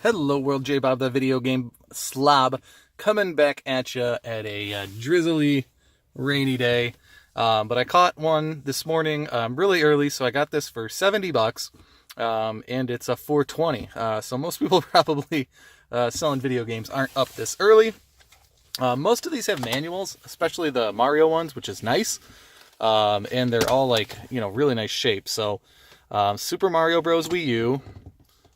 Hello world, J Bob the video game slob, coming back at you at a drizzly, rainy day. But I caught one this morning really early, so I got this for $70, and it's a 420. So most people probably selling video games aren't up this early. Most of these have manuals, especially the Mario ones, which is nice. And they're all like, really nice shape. So Super Mario Bros. Wii U,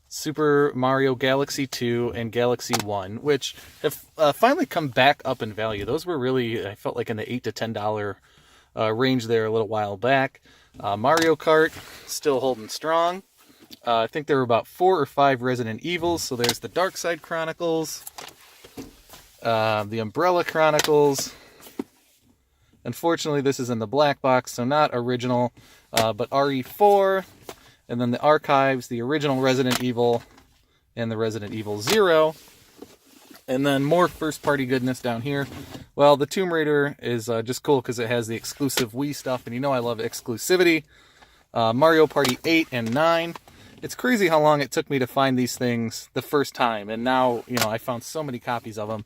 Super Mario Galaxy 2 and Galaxy 1, which have finally come back up in value. Those were really, I felt like in the $8 to $10 range there a little while back. Mario Kart, still holding strong. I think there were about 4 or 5 Resident Evils. So there's the Dark Side Chronicles, the Umbrella Chronicles. Unfortunately, this is in the black box, so not original, but RE4. And then the archives, the original Resident Evil, and the Resident Evil 0. And then more first-party goodness down here. Well, the Tomb Raider is just cool because it has the exclusive Wii stuff, and you know I love exclusivity. Mario Party 8 and 9. It's crazy how long it took me to find these things the first time, and now, I found so many copies of them.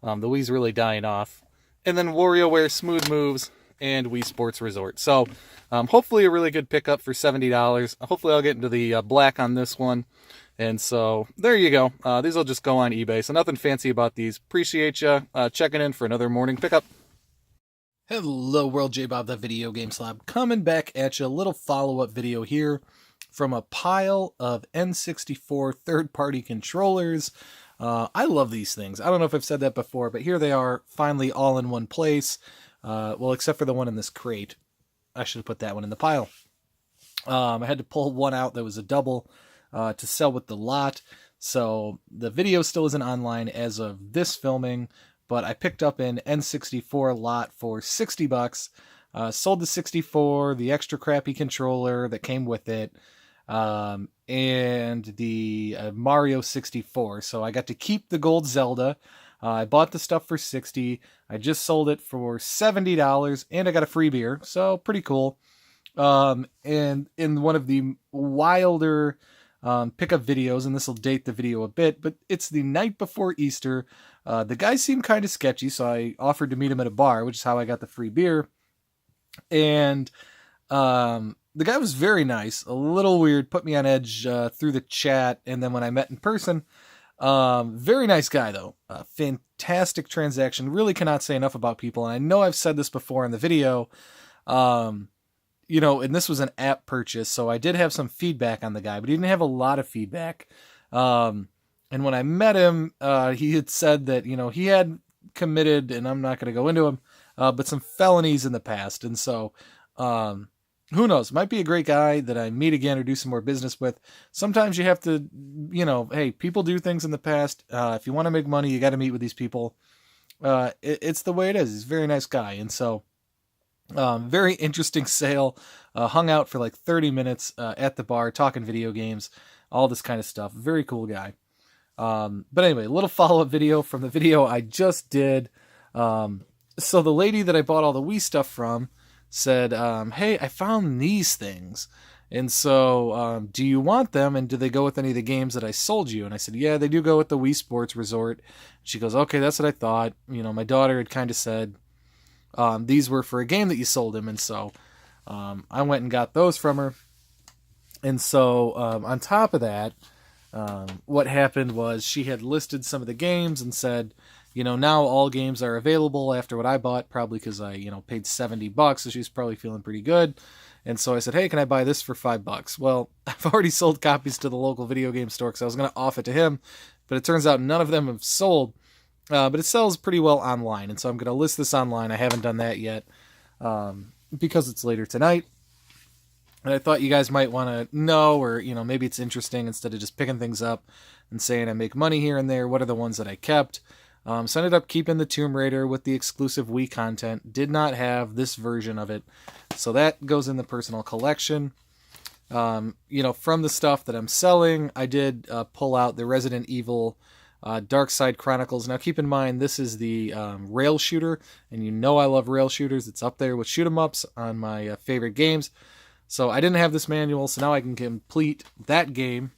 The Wii's really dying off. And then WarioWare Smooth Moves and Wii Sports Resort. So hopefully a really good pickup for $70. Hopefully I'll get into the black on this one. And so there you go. These will just go on eBay. So nothing fancy about these. Appreciate you checking in for another morning pickup. Hello world, J Bob the video game slob, coming back at you. A little follow-up video here from a pile of N64 third-party controllers. I love these things. I don't know if I've said that before, but here they are, finally all in one place. Well, except for the one in this crate. I should have put that one in the pile. I had to pull one out that was a double to sell with the lot. So the video still isn't online as of this filming, but I picked up an N64 lot for $60. Sold the 64, the extra crappy controller that came with it, and the Mario 64. So I got to keep the gold Zelda. I bought the stuff for $60. I just sold it for $70, and I got a free beer, so pretty cool. And in one of the wilder pickup videos, and this will date the video a bit, but it's the night before Easter. The guy seemed kind of sketchy, so I offered to meet him at a bar, which is how I got the free beer. And the guy was very nice, a little weird, put me on edge through the chat, and then when I met in person, very nice guy though. Fantastic transaction. Really cannot say enough about people. And I know I've said this before in the video, and this was an app purchase, so I did have some feedback on the guy, but he didn't have a lot of feedback. And when I met him, he had said that, he had committed, and I'm not going to go into him, but some felonies in the past. And so, who knows? Might be a great guy that I meet again or do some more business with. Sometimes you have to, hey, people do things in the past. If you want to make money, you got to meet with these people. It's the way it is. He's a very nice guy. And so, very interesting sale. Hung out for like 30 minutes at the bar, talking video games, all this kind of stuff. Very cool guy. But anyway, a little follow-up video from the video I just did. So the lady that I bought all the Wii stuff from said, hey, I found these things. And so, do you want them? And do they go with any of the games that I sold you? And I said, yeah, they do go with the Wii Sports Resort. She goes, okay, that's what I thought. My daughter had kind of said, these were for a game that you sold him. And so, I went and got those from her. And so, on top of that, what happened was she had listed some of the games and said, now all games are available after what I bought, probably because I, paid $70, so she's probably feeling pretty good. And so I said, hey, can I buy this for $5? Well, I've already sold copies to the local video game store because I was going to offer it to him, but it turns out none of them have sold, but it sells pretty well online. And so I'm going to list this online. I haven't done that yet because it's later tonight. And I thought you guys might want to know, or, maybe it's interesting instead of just picking things up and saying I make money here and there. What are the ones that I kept? So I ended up keeping the Tomb Raider with the exclusive Wii content. Did not have this version of it. So that goes in the personal collection. From the stuff that I'm selling, I did pull out the Resident Evil Dark Side Chronicles. Now keep in mind, this is the rail shooter, and I love rail shooters. It's up there with shoot 'em ups on my favorite games. So I didn't have this manual, so now I can complete that game.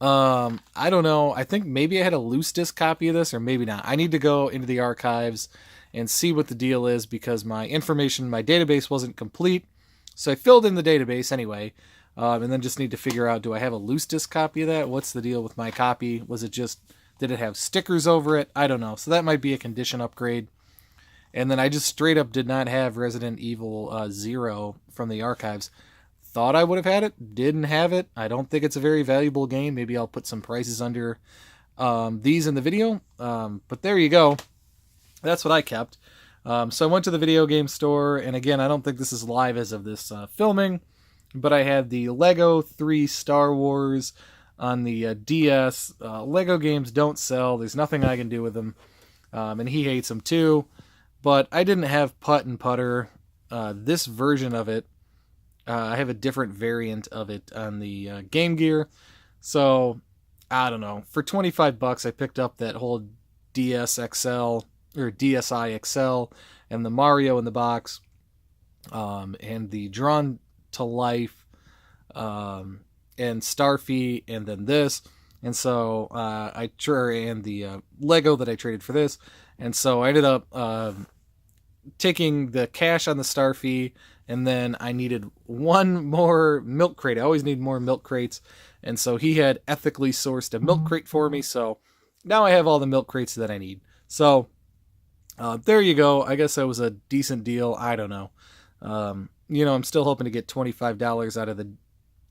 I don't know. I think maybe I had a loose disc copy of this, or maybe not. I need to go into the archives and see what the deal is because my information, my database wasn't complete. So I filled in the database anyway, and then just need to figure out, do I have a loose disc copy of that? What's the deal with my copy? Was it just, did it have stickers over it? I don't know. So that might be a condition upgrade. And then I just straight up did not have Resident Evil 0 from the archives. Thought I would have had it, didn't have it. I don't think it's a very valuable game. Maybe I'll put some prices under these in the video. But there you go. That's what I kept. So I went to the video game store, and again, I don't think this is live as of this filming, but I had the Lego 3 Star Wars on the DS. Lego games don't sell. There's nothing I can do with them, and he hates them too. But I didn't have Putt and Putter. This version of it, I have a different variant of it on the Game Gear. So, I don't know. For $25, I picked up that whole DS XL, or DSi XL, and the Mario in the box, and the Drawn to Life, and Starfy, and then this. And so, and the Lego that I traded for this. And so I ended up taking the cash on the Starfy, and then I needed one more milk crate. I always need more milk crates. And so he had ethically sourced a milk crate for me. So now I have all the milk crates that I need. So there you go. I guess that was a decent deal. I don't know. I'm still hoping to get $25 out of the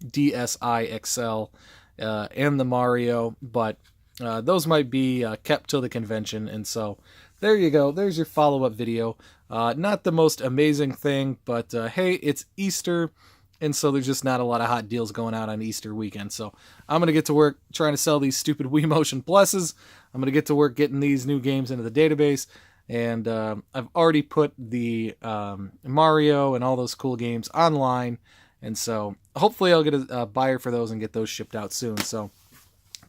DSi XL and the Mario, but those might be kept till the convention. And so there you go. There's your follow-up video. Not the most amazing thing, but hey, it's Easter, and so there's just not a lot of hot deals going out on Easter weekend. So I'm going to get to work trying to sell these stupid Wii Motion Pluses. I'm going to get to work getting these new games into the database, and I've already put the Mario and all those cool games online, and so hopefully I'll get a buyer for those and get those shipped out soon. So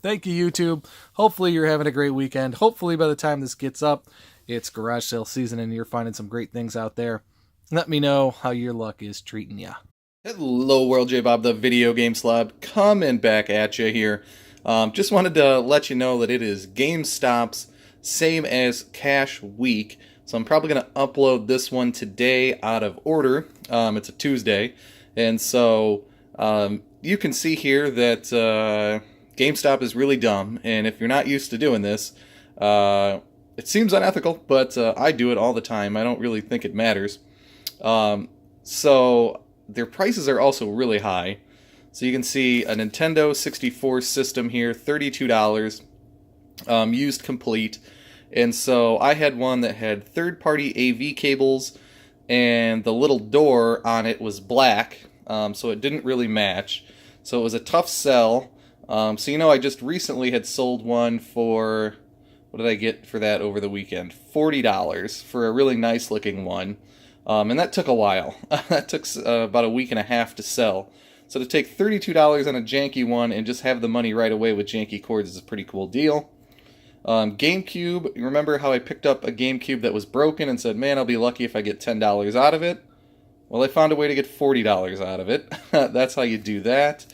thank you, YouTube. Hopefully you're having a great weekend. Hopefully by the time this gets up, it's garage sale season and you're finding some great things out there. Let me know how your luck is treating ya. Hello world, J-Bob, the video game slob, coming back at you here. Just wanted to let you know that it is GameStop's same as Cash Week. So I'm probably going to upload this one today out of order. It's a Tuesday. And so you can see here that GameStop is really dumb. And if you're not used to doing this, it seems unethical, but I do it all the time. I don't really think it matters. So their prices are also really high. So you can see a Nintendo 64 system here, $32, used complete. And so I had one that had third-party AV cables, and the little door on it was black, so it didn't really match. So it was a tough sell. So I just recently had sold one for, what did I get for that over the weekend? $40 for a really nice looking one. And that took a while. That took about a week and a half to sell. So to take $32 on a janky one and just have the money right away with janky cords is a pretty cool deal. GameCube, you remember how I picked up a GameCube that was broken and said, man, I'll be lucky if I get $10 out of it? Well, I found a way to get $40 out of it. That's how you do that.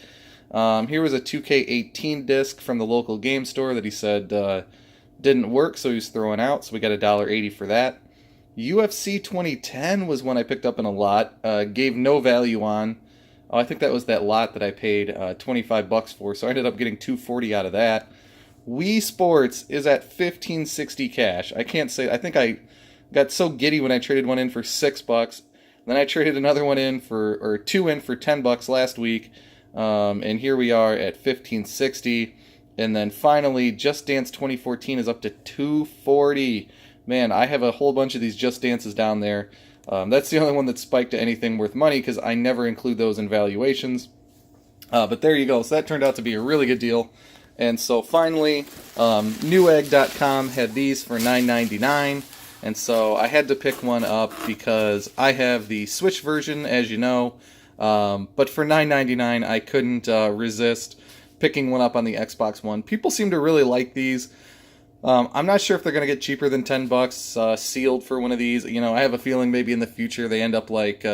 Here was a 2K18 disc from the local game store that he said didn't work, so he was throwing out, so we got $1.80 for that. UFC 2010 was one I picked up in a lot, gave no value on. Oh, I think that was that lot that I paid $25 for, so I ended up getting $2.40 out of that. Wii Sports is at $15.60 cash. I can't say, I think I got so giddy when I traded one in for $6. Then I traded another one in for, or two in for $10 last week. And here we are at $15.60. And then finally, Just Dance 2014 is up to $2.40. Man, I have a whole bunch of these Just Dances down there. That's the only one that spiked to anything worth money because I never include those in valuations. But there you go. So that turned out to be a really good deal. And so finally, Newegg.com had these for $9.99. And so I had to pick one up because I have the Switch version, as you know. But for $9.99, I couldn't resist picking one up on the Xbox One. People seem to really like these. I'm not sure if they're going to get cheaper than $10 sealed for one of these. I have a feeling maybe in the future they end up like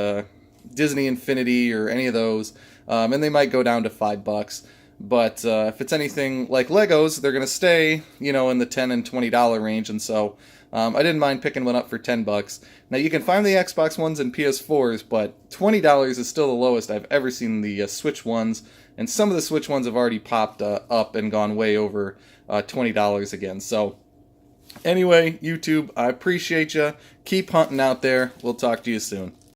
Disney Infinity or any of those. And they might go down to $5. But if it's anything like Legos, they're going to stay, in the $10 and $20 range. And so I didn't mind picking one up for $10. Now you can find the Xbox Ones and PS4s, but $20 is still the lowest I've ever seen the Switch ones. And some of the Switch ones have already popped up and gone way over $20 again. So anyway, YouTube, I appreciate you. Keep hunting out there. We'll talk to you soon.